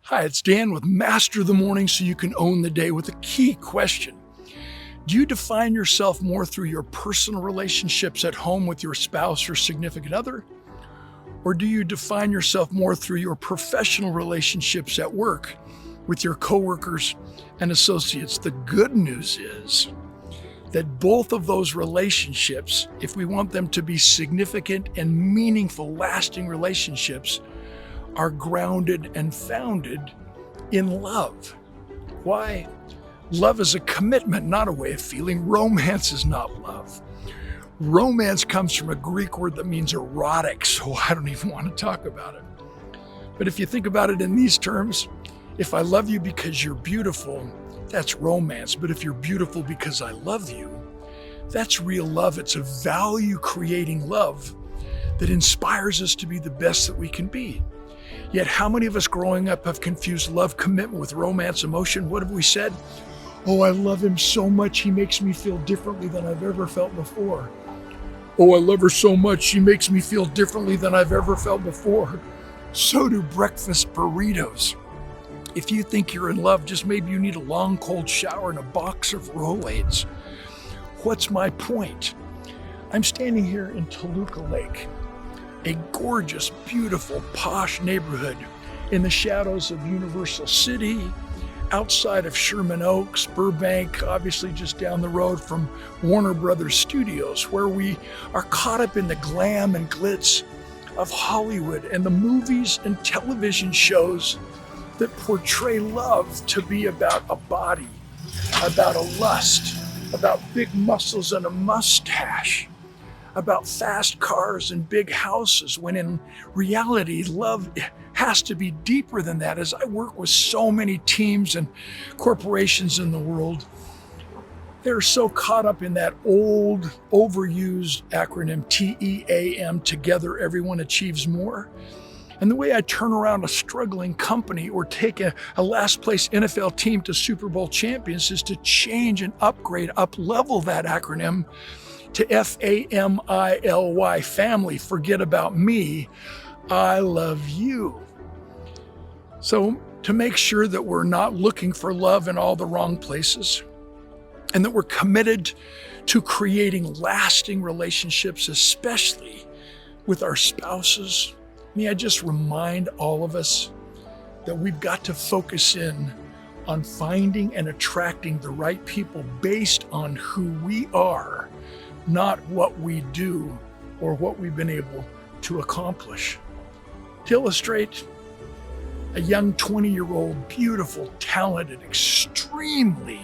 Hi, it's Dan with Master the Morning so you can own the day with a key question. Do you define yourself more through your personal relationships at home with your spouse or significant other? Or do you define yourself more through your professional relationships at work with your coworkers and associates? The good news is that both of those relationships, if we want them to be significant and meaningful, lasting relationships, are grounded and founded in love. Why? Love is a commitment, not a way of feeling. Romance is not love. Romance comes from a Greek word that means erotic, so I don't even want to talk about it. But if you think about it in these terms, if I love you because you're beautiful, that's romance. But if you're beautiful because I love you, that's real love. It's a value-creating love that inspires us to be the best that we can be. Yet how many of us growing up have confused love commitment with romance emotion? What have we said? Oh, I love him so much, he makes me feel differently than I've ever felt before. Oh, I love her so much, she makes me feel differently than I've ever felt before. So do breakfast burritos. If you think you're in love, just maybe you need a long cold shower and a box of Rolaids. What's my point? I'm standing here in Toluca Lake, a gorgeous, beautiful, posh neighborhood in the shadows of Universal City, outside of Sherman Oaks, Burbank, obviously just down the road from Warner Brothers Studios, where we are caught up in the glam and glitz of Hollywood and the movies and television shows that portray love to be about a body, about a lust, about big muscles and a mustache, about fast cars and big houses, when in reality, love has to be deeper than that. As I work with so many teams and corporations in the world, they're so caught up in that old, overused acronym TEAM, Together Everyone Achieves More. And the way I turn around a struggling company or take a last place NFL team to Super Bowl champions is to change and upgrade, up-level that acronym to FAMILY, family. Forget about me, I love you. So to make sure that we're not looking for love in all the wrong places and that we're committed to creating lasting relationships, especially with our spouses, may I just remind all of us that we've got to focus in on finding and attracting the right people based on who we are, not what we do or what we've been able to accomplish. To illustrate, a young 20-year-old, beautiful, talented, extremely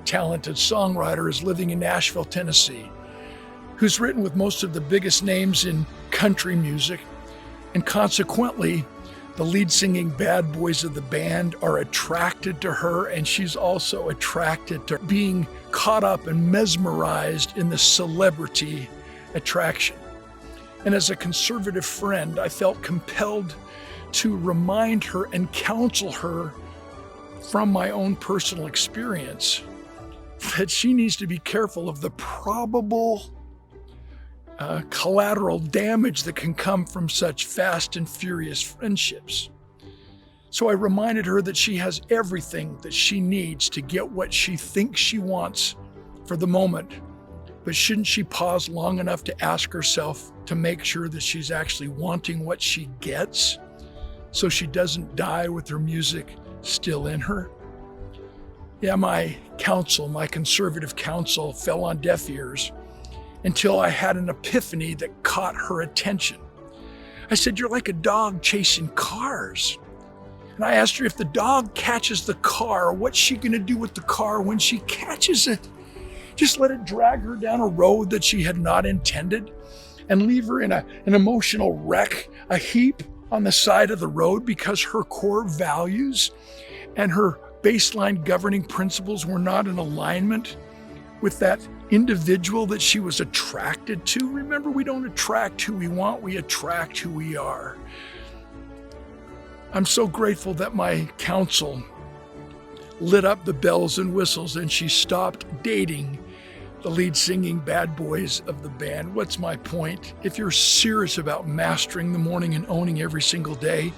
talented songwriter is living in Nashville, Tennessee, who's written with most of the biggest names in country music, and consequently, the lead singing bad boys of the band are attracted to her, and she's also attracted to being caught up and mesmerized in the celebrity attraction. And as a conservative friend, I felt compelled to remind her and counsel her from my own personal experience that she needs to be careful of the probable collateral damage that can come from such fast and furious friendships. So I reminded her that she has everything that she needs to get what she thinks she wants for the moment. But shouldn't she pause long enough to ask herself to make sure that she's actually wanting what she gets so she doesn't die with her music still in her? Yeah, my counsel, my conservative counsel, fell on deaf ears until I had an epiphany that caught her attention. I said, "You're like a dog chasing cars." And I asked her, if the dog catches the car, what's she gonna do with the car when she catches it? Just let it drag her down a road that she had not intended and leave her in an emotional wreck, a heap on the side of the road because her core values and her baseline governing principles were not in alignment with that individual that she was attracted to? Remember, we don't attract who we want, we attract who we are. I'm so grateful that my counsel lit up the bells and whistles and she stopped dating the lead singing bad boys of the band. What's my point? If you're serious about mastering the morning and owning every single day,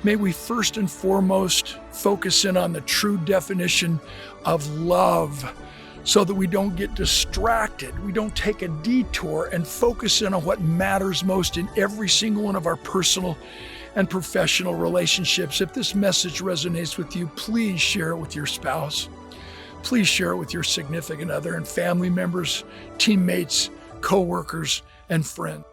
May we first and foremost focus in on the true definition of love so that we don't get distracted. We don't take a detour and focus in on what matters most in every single one of our personal and professional relationships. If this message resonates with you, please share it with your spouse. Please share it with your significant other and family members, teammates, coworkers, and friends.